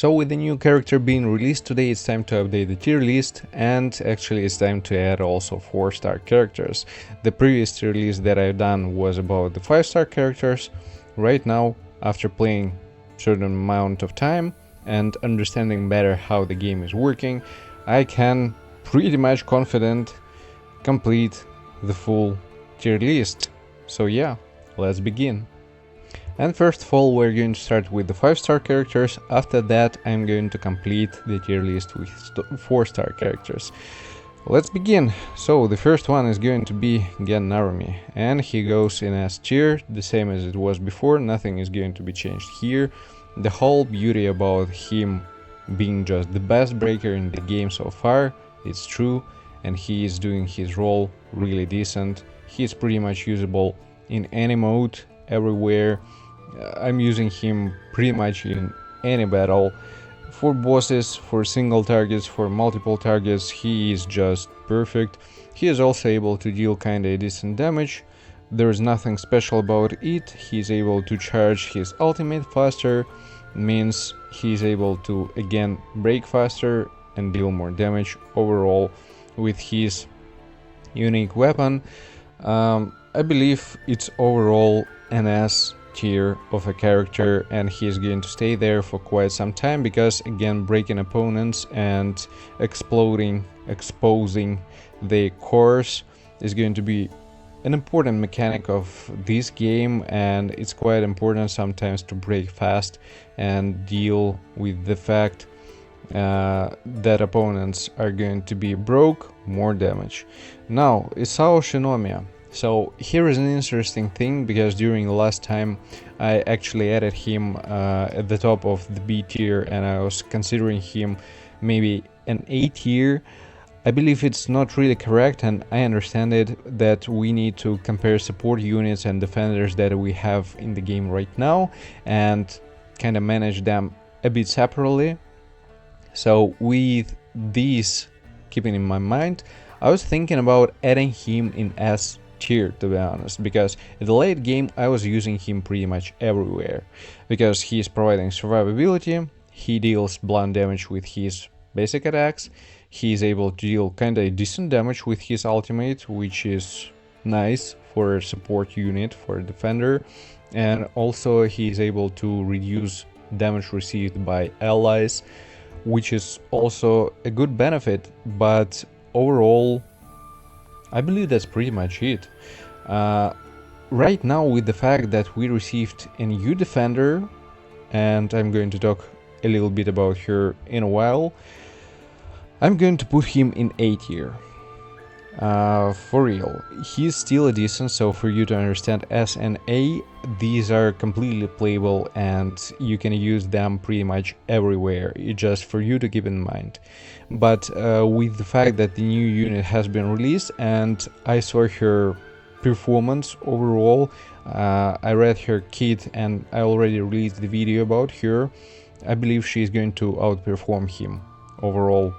So with the new character being released today, it's time to update the tier list, and actually it's time to add also 4-star characters. The previous tier list that I've done was about the 5-star characters. Right now, after playing certain amount of time and understanding better how the game is working, I can pretty much confident complete the full tier list. So yeah, let's begin. And first of all, we're going to start with the 5-star characters. After that, I'm going to complete the tier list with 4-star characters. Let's begin. So the first one is going to be Gen Narumi, and he goes in S tier, the same as it was before. Nothing is going to be changed here. The whole beauty about him being just the best breaker in the game so far, it's true, and he is doing his role really decent. He's pretty much usable in any mode, everywhere. I'm using him pretty much in any battle. For bosses, for single targets, for multiple targets, he is just perfect. He is also able to deal kinda decent damage. There is nothing special about it. He's able to charge his ultimate faster, means he's able to again break faster and deal more damage overall with his unique weapon. I believe it's overall an S tier of a character, and he's going to stay there for quite some time because again breaking opponents and exposing the cores is going to be an important mechanic of this game, and it's quite important sometimes to break fast and deal with the fact that opponents are going to be broke more damage. Now Isao Shinomiya. So here is an interesting thing, because during the last time I actually added him at the top of the B tier, and I was considering him maybe an A tier. I believe it's not really correct, and I understand it, that we need to compare support units and defenders that we have in the game right now and kind of manage them a bit separately. So with these keeping in my mind, I was thinking about adding him in S tier, to be honest, because in the late game I was using him pretty much everywhere, because he is providing survivability, he deals blunt damage with his basic attacks, he is able to deal kinda decent damage with his ultimate, which is nice for a support unit, for a defender, and also he is able to reduce damage received by allies, which is also a good benefit. But overall, I believe that's pretty much it. Right now, with the fact that we received a new defender, and I'm going to talk a little bit about her in a while, I'm going to put him in A tier. For real, he's still a decent, so for you to understand S and A, these are completely playable and you can use them pretty much everywhere, just for you to keep in mind. But with the fact that the new unit has been released and I saw her performance overall, I read her kit and I already released the video about her, I believe she's going to outperform him overall.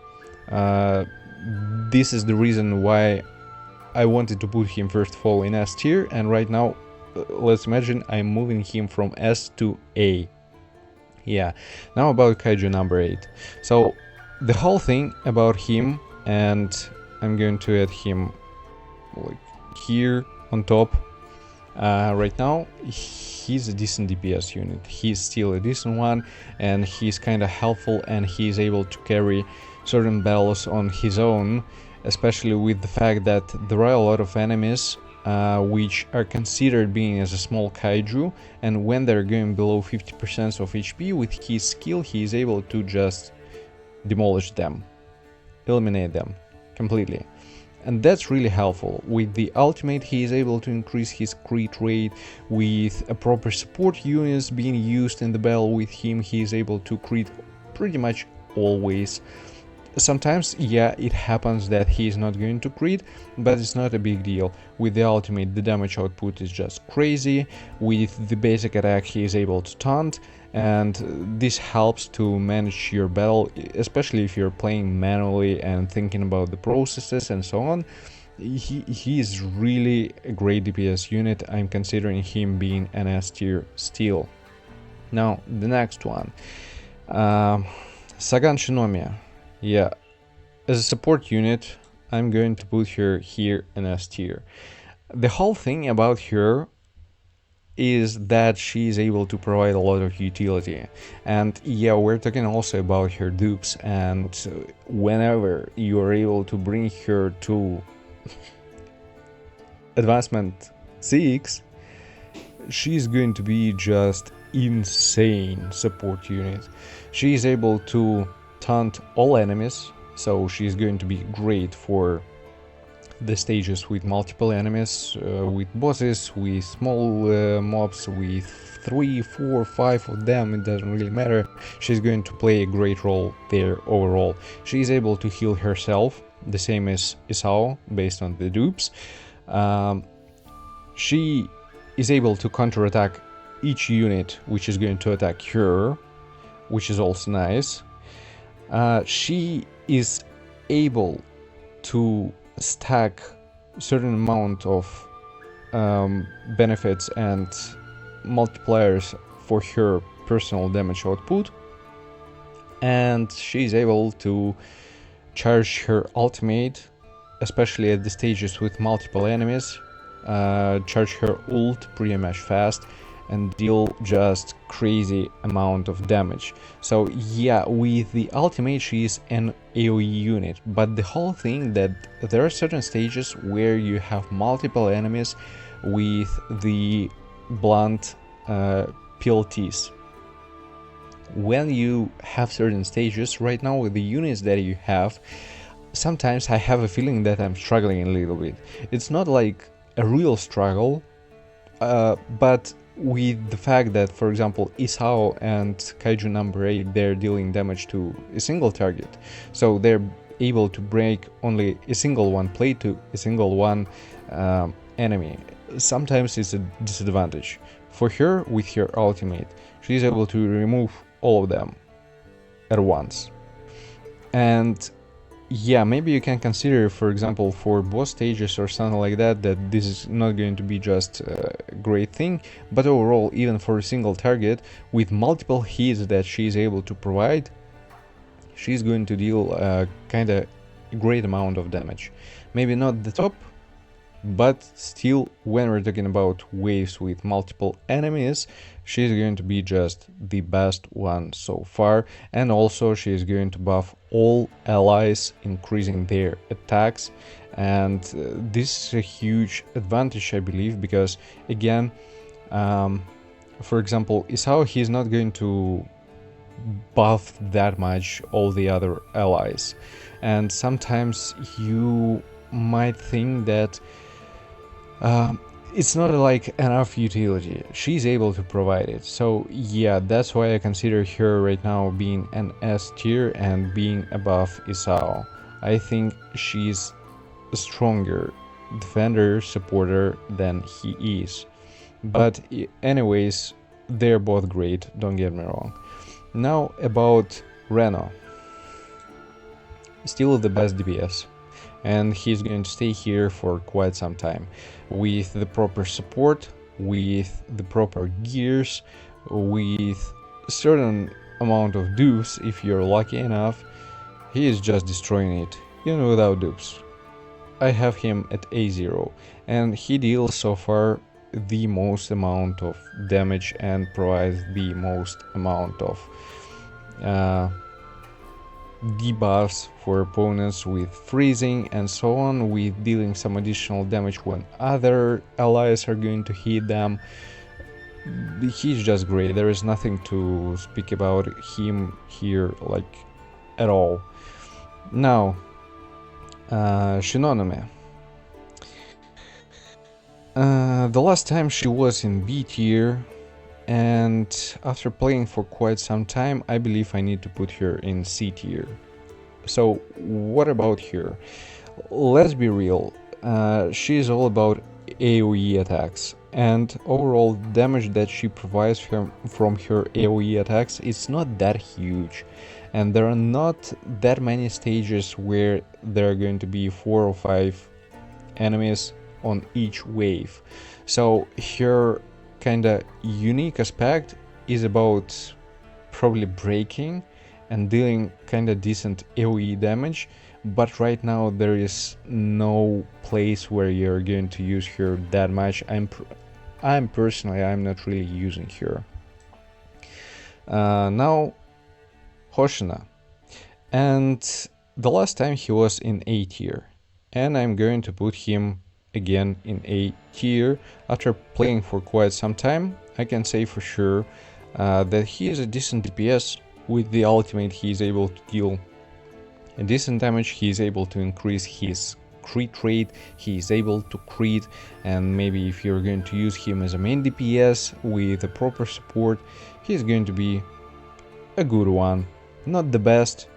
This is the reason why I wanted to put him first of all in S tier, and right now let's imagine I'm moving him from S to A. Yeah, now about Kaiju number 8. So the whole thing about him, and I'm going to add him like here on top. Right now he's a decent DPS unit, he's still a decent one, and he's kind of helpful, and he's able to carry certain battles on his own, especially with the fact that there are a lot of enemies which are considered being as a small kaiju, and when they're going below 50% of HP, with his skill he is able to just demolish them, eliminate them completely. And that's really helpful. With the ultimate he is able to increase his crit rate. With a proper support units being used in the battle with him, he is able to crit pretty much always. Sometimes, yeah, it happens that he is not going to crit, but it's not a big deal. With the ultimate, the damage output is just crazy. With the basic attack, he is able to taunt, and this helps to manage your battle, especially if you're playing manually and thinking about the processes and so on. He is really a great DPS unit. I'm considering him being an S tier still. Now, the next one. Um, Sagan Shinomiya. Yeah, as a support unit, I'm going to put her here in S tier. The whole thing about her is that she is able to provide a lot of utility. And yeah, we're talking also about her dupes, and whenever you are able to bring her to advancement 6, she's going to be just insane support unit. She is able to taunt all enemies, so she's going to be great for the stages with multiple enemies, with bosses, with small mobs, with 3, 4, 5 of them, it doesn't really matter. She's going to play a great role there overall. She is able to heal herself, the same as Isao, based on the dupes. She is able to counterattack each unit which is going to attack her, which is also nice. She is able to stack certain amount of benefits and multipliers for her personal damage output, and she's able to charge her ultimate, especially at the stages with multiple enemies, charge her ult pretty much fast and deal just crazy amount of damage. So yeah, with the ultimate she is an AoE unit, but the whole thing that there are certain stages where you have multiple enemies with the blunt PLTs. When you have certain stages, right now with the units that you have, sometimes I have a feeling that I'm struggling a little bit. It's not like a real struggle, but with the fact that, for example, Isao and Kaiju No.8, they're dealing damage to a single target, so they're able to break only a single one plate to a single one enemy. Sometimes it's a disadvantage. For her, with her ultimate, she's able to remove all of them at once. And yeah, maybe you can consider, for example, for boss stages or something like that, that this is not going to be just a great thing, but overall, even for a single target, with multiple hits that she's able to provide, she's going to deal kind of a great amount of damage. Maybe not the top, but still, when we're talking about waves with multiple enemies, she's going to be just the best one so far. And also she's going to buff all allies, increasing their attacks, and this is a huge advantage, I believe, because again, for example, Isao, he's not going to buff that much all the other allies, and sometimes you might think that it's not like enough utility. She's able to provide it. So yeah, that's why I consider her right now being an S tier and being above Isao. I think she's a stronger defender, supporter than he is. But anyways, they're both great, don't get me wrong. Now about Reno. Still the best DPS, and he's going to stay here for quite some time. With the proper support, with the proper gears, with certain amount of dupes, if you're lucky enough, he is just destroying it, even without dupes. I have him at A0, and he deals so far the most amount of damage and provides the most amount of debuffs for opponents with freezing and so on, with dealing some additional damage when other allies are going to hit them. He's just great. There is nothing to speak about him here, like, at all. Now, Shinonome. The last time she was in B tier, and after playing for quite some time, I believe I need to put her in C tier. So what about her? Let's be real, she's all about AoE attacks, and overall damage that she provides from her AoE attacks is not that huge, and there are not that many stages where there are going to be 4 or 5 enemies on each wave. So her kinda unique aspect is about probably breaking and dealing kind of decent AoE damage, but right now there is no place where you're going to use her that much. I'm personally, I'm not really using her. Now Hoshina, and the last time he was in A tier, and I'm going to put him again in A tier. After playing for quite some time, I can say for sure that he is a decent DPS. With the ultimate he is able to deal a decent damage, he is able to increase his crit rate, he is able to crit, and maybe if you're going to use him as a main DPS with a proper support, he's going to be a good one. Not the best,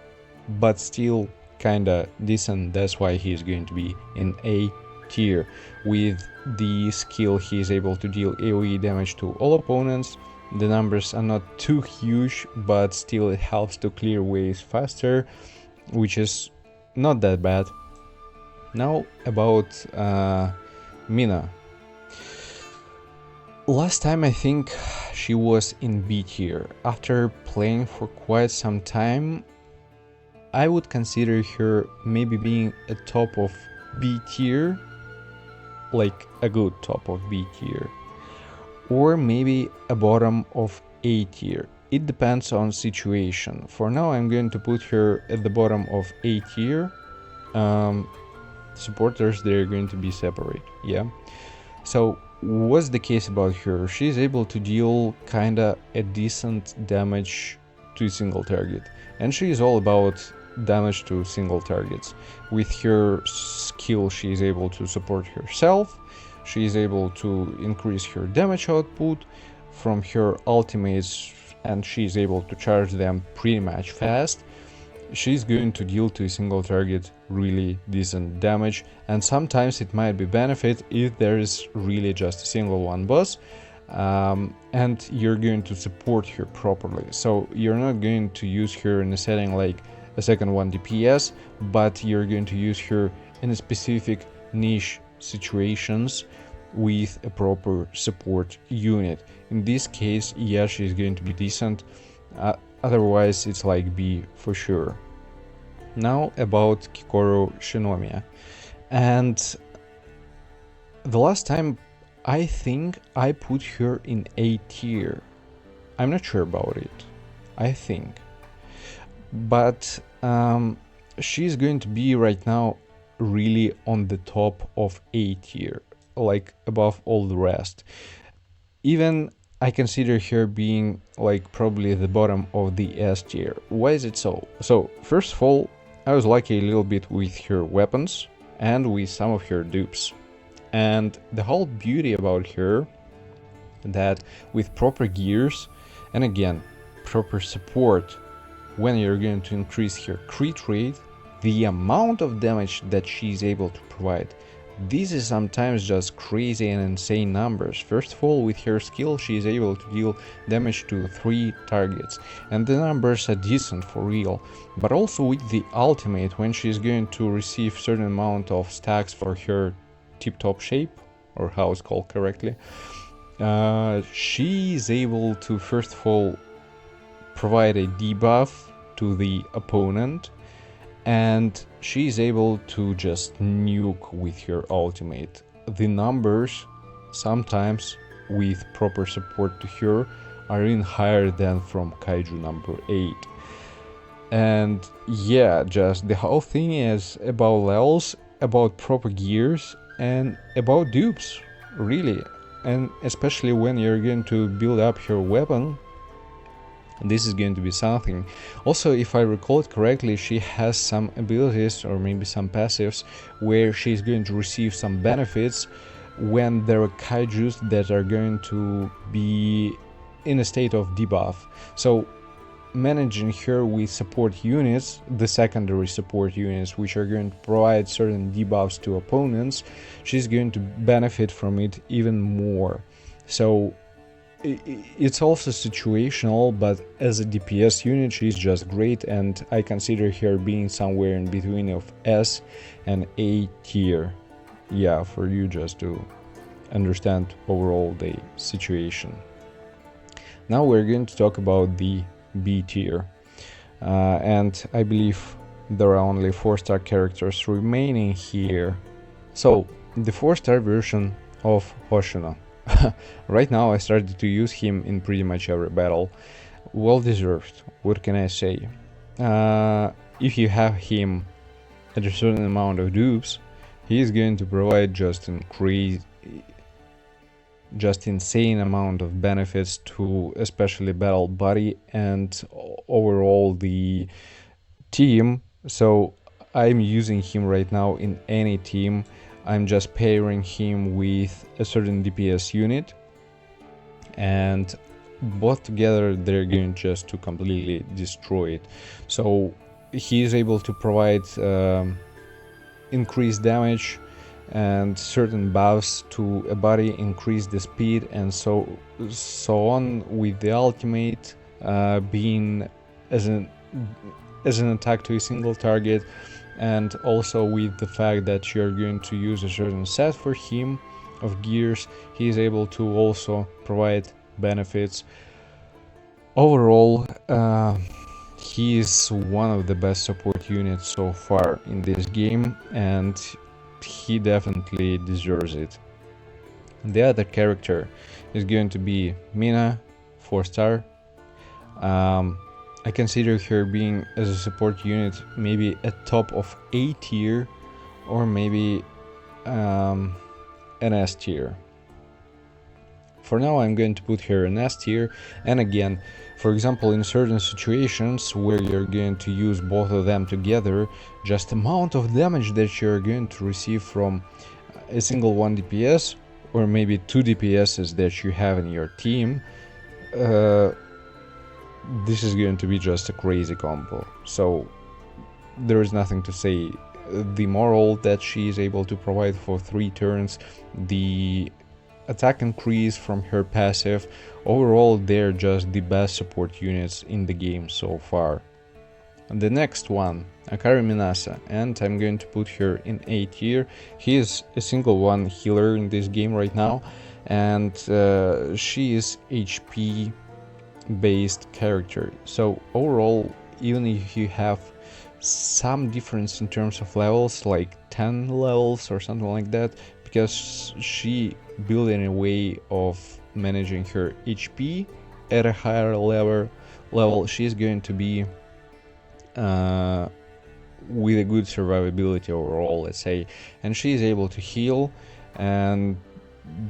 but still kinda decent. That's why he's going to be in A tier. With the skill he is able to deal AoE damage to all opponents. The numbers are not too huge, but still it helps to clear ways faster, which is not that bad. Now about Mina. Last time I think she was in B tier. After playing for quite some time, I would consider her maybe being a top of B tier, like a good top of B tier, or maybe a bottom of A tier. It depends on situation. For now I'm going to put her at the bottom of A tier. Supporters, they're going to be separate, yeah. So what's the case about her? She's able to deal kinda a decent damage to a single target, and she is all about damage to single targets. With her skill she is able to support herself, she is able to increase her damage output from her ultimates, and she is able to charge them pretty much fast. She's going to deal to a single target really decent damage, and sometimes it might be benefit if there is really just a single one boss, and you're going to support her properly. So you're not going to use her in a setting like a second one DPS, but you're going to use her in a specific niche situations with a proper support unit. In this case, yeah, she's going to be decent. Otherwise it's like B for sure. Now about Kikoru Shinomiya, and the last time I think I put her in A tier. I'm not sure about it, I think, but she's going to be right now really on the top of A tier, like above all the rest. Even I consider her being like probably the bottom of the S tier. Why is it so? So first of all, I was lucky a little bit with her weapons and with some of her dupes. And the whole beauty about her, that with proper gears and again proper support, when you're going to increase her crit rate, the amount of damage that she's able to provide, this is sometimes just crazy and insane numbers. First of all, with her skill she is able to deal damage to 3 targets, and the numbers are decent for real. But also with the ultimate, when she's going to receive certain amount of stacks for her tip-top shape, or how it's called correctly, she is able to first of all provide a debuff to the opponent, and she's able to just nuke with her ultimate. The numbers, sometimes with proper support to her, are even higher than from Kaiju No.8. And yeah, just the whole thing is about levels, about proper gears, and about dupes, really. And especially when you're going to build up her weapon, this is going to be something. Also, if I recall it correctly, she has some abilities or maybe some passives where she's going to receive some benefits when there are kaijus that are going to be in a state of debuff. So managing her with support units, the secondary support units, which are going to provide certain debuffs to opponents, she's going to benefit from it even more. So it's also situational, but as a DPS unit she's just great, and I consider her being somewhere in between of S and A tier. Yeah, for you just to understand overall the situation. Now we're going to talk about the B tier. And I believe there are only 4-star characters remaining here. So, the 4-star version of Hoshino. Right now I started to use him in pretty much every battle. Well deserved, what can I say? If you have him at a certain amount of dupes, he is going to provide just insane amount of benefits to especially battle buddy and overall the team. So I'm using him right now in any team. I'm just pairing him with a certain DPS unit, and both together they're going just to completely destroy it. So he is able to provide increased damage and certain buffs to a body, increase the speed, and so on, with the ultimate being as an attack to a single target, and also with the fact that you're going to use a certain set for him of gears, he is able to also provide benefits. Overall, he is one of the best support units so far in this game, and he definitely deserves it. The other character is going to be Mina, 4-star. I consider her being, as a support unit, maybe a top of A tier, or maybe an S tier. For now I'm going to put her in S tier, and again, for example, in certain situations where you're going to use both of them together, just amount of damage that you're going to receive from a single 1 DPS, or maybe 2 DPSs that you have in your team, this is going to be just a crazy combo. So there is nothing to say. The moral that she is able to provide for 3 turns, the attack increase from her passive, overall they're just the best support units in the game so far. The next one, Akari Minasa, and I'm going to put her in A tier. He is a single 1 healer in this game right now, and she is HP based character. So overall, even if you have some difference in terms of levels, like 10 levels or something like that, because she built in a way of managing her HP at a higher level, she's going to be with a good survivability overall, let's say, and she is able to heal, and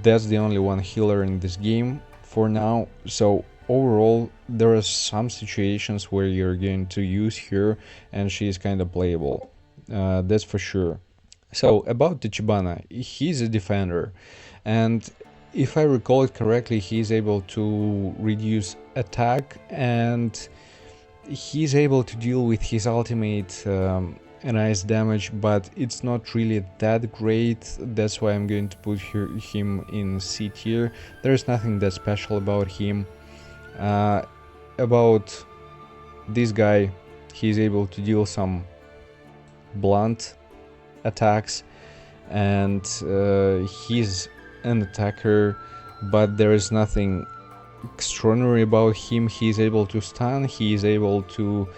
that's the only one healer in this game for now. So overall, there are some situations where you're going to use her and she is kind of playable, that's for sure. So about Tachibana, he's a defender, and if I recall it correctly, he's able to reduce attack, and he's able to deal with his ultimate a nice damage, but it's not really that great. That's why I'm going to put him in C tier. There's nothing that special about him. About this guy, he's able to deal some blunt attacks, and he's an attacker, but there is nothing extraordinary about him. He's able to stun, he is able to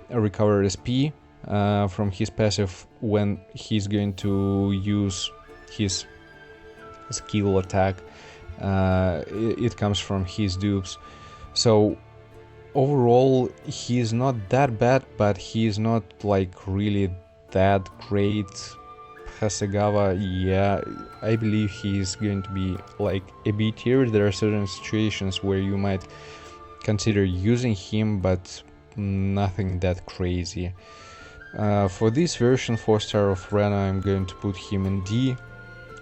recover SP from his passive when he's going to use his skill attack. It comes from his dupes. So overall, he's not that bad, but he's not like really that great. Hasegawa, yeah, I believe he's going to be like a B tier. There are certain situations where you might consider using him, but nothing that crazy. For this version, 4-star of Rena, I'm going to put him in D.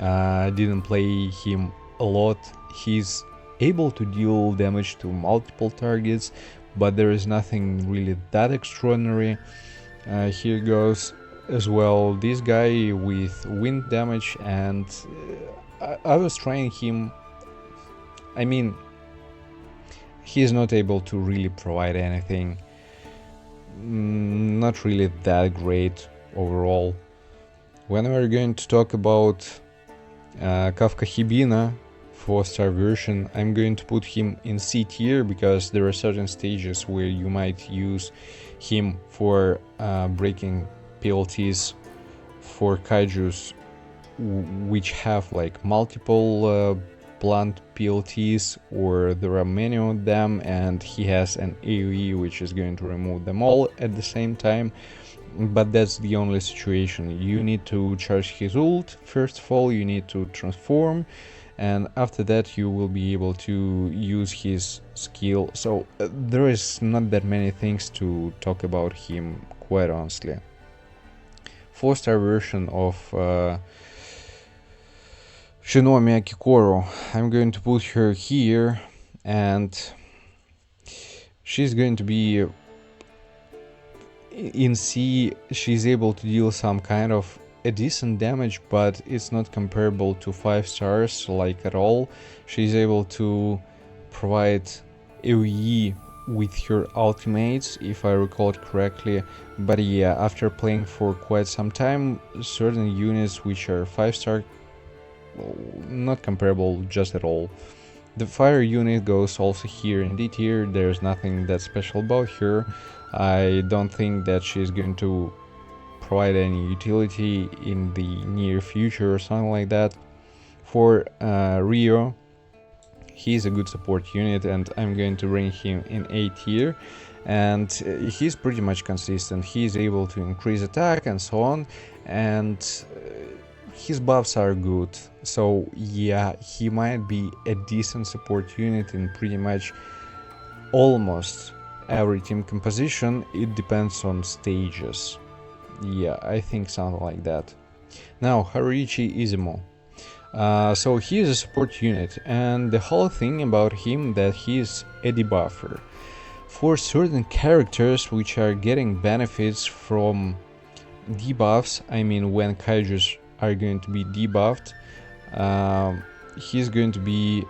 I didn't play him a lot. He's able to deal damage to multiple targets, but there is nothing really that extraordinary. Here goes as well this guy with wind damage, and I was trying him. I mean, he's not able to really provide anything, not really that great overall. When we're going to talk about Kafka Hibina, 4-star version. I'm going to put him in C tier because there are certain stages where you might use him for breaking PLTs for kaijus which have like multiple blunt PLTs, or there are many of them, and he has an AoE which is going to remove them all at the same time. But that's the only situation. You need to charge his ult. First of all, you need to transform, and after that you will be able to use his skill. So there is not that many things to talk about him, quite honestly. 4-star version of Shinomiya Kikoro. I'm going to put her here, and she's going to be in C. She's able to deal some kind of a decent damage, but it's not comparable to 5 stars like at all. She's able to provide AoE with her ultimates, if I recall it correctly. But yeah, after playing for quite some time, certain units which are 5-star, not comparable just at all. The fire unit goes also here in D tier. There's nothing that special about her. I don't think that she's going to provide any utility in the near future or something like that. For Rio, he's a good support unit, and I'm going to bring him in A tier. And he's pretty much consistent. He's able to increase attack and so on, and his buffs are good. So yeah, he might be a decent support unit in pretty much almost every team composition. It depends on stages. Yeah, I think something like that. Now, Haruichi Izumo. So he is a support unit, and the whole thing about him that he is a debuffer. For certain characters which are getting benefits from debuffs, I mean when kaijus are going to be debuffed, he's going to be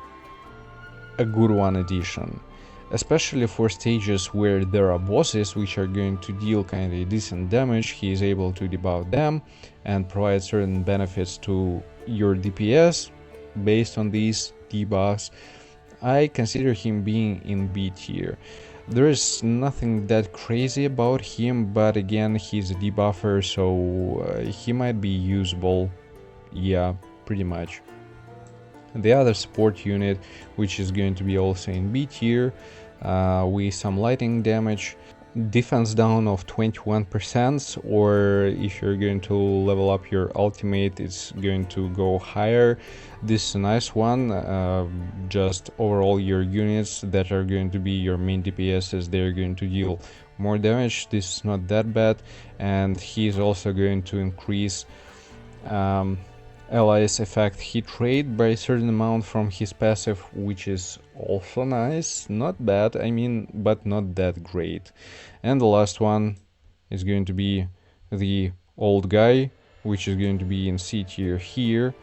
a good one addition. Especially for stages where there are bosses which are going to deal kind of decent damage, he is able to debuff them and provide certain benefits to your DPS based on these debuffs. I consider him being in B tier. There is nothing that crazy about him, but again, he's a debuffer, so he might be usable. Yeah, pretty much. The other support unit, which is going to be also in B tier, with some lightning damage, defense down of 21%, or if you're going to level up your ultimate, it's going to go higher. This is a nice one. Just overall your units that are going to be your main DPSs, they're going to deal more damage. This is not that bad, and he's also going to increase allies effect hit rate by a certain amount from his passive, which is also nice. Not bad, I mean, but not that great. And the last one is going to be the old guy, which is going to be in C tier here.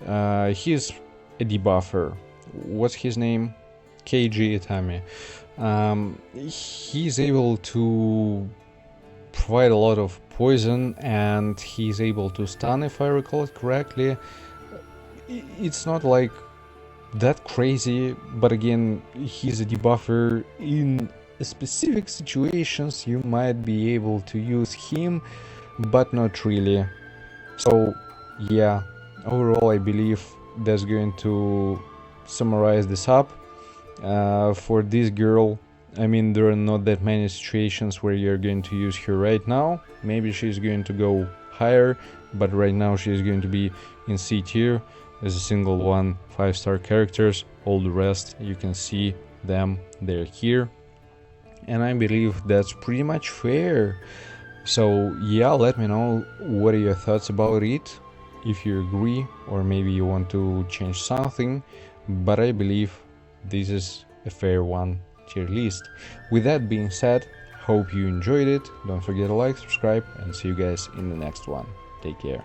He's a debuffer. What's his name? Keiji Itami. He's able to provide a lot of poison, and he's able to stun, if I recall it correctly. It's not like that crazy, but again, he's a debuffer. In specific situations you might be able to use him, but not really. So yeah, overall I believe that's going to summarize this up. For this girl, I mean, there are not that many situations where you're going to use her right now. Maybe she's going to go higher, but right now she's going to be in C tier as a single one. 5-star characters, all the rest you can see them, they're here, and I believe that's pretty much fair. So yeah, let me know what are your thoughts about it, if you agree or maybe you want to change something, but I believe this is a fair one tier list. With that being said, hope you enjoyed it. Don't forget to like, subscribe, and see you guys in the next one. Take care.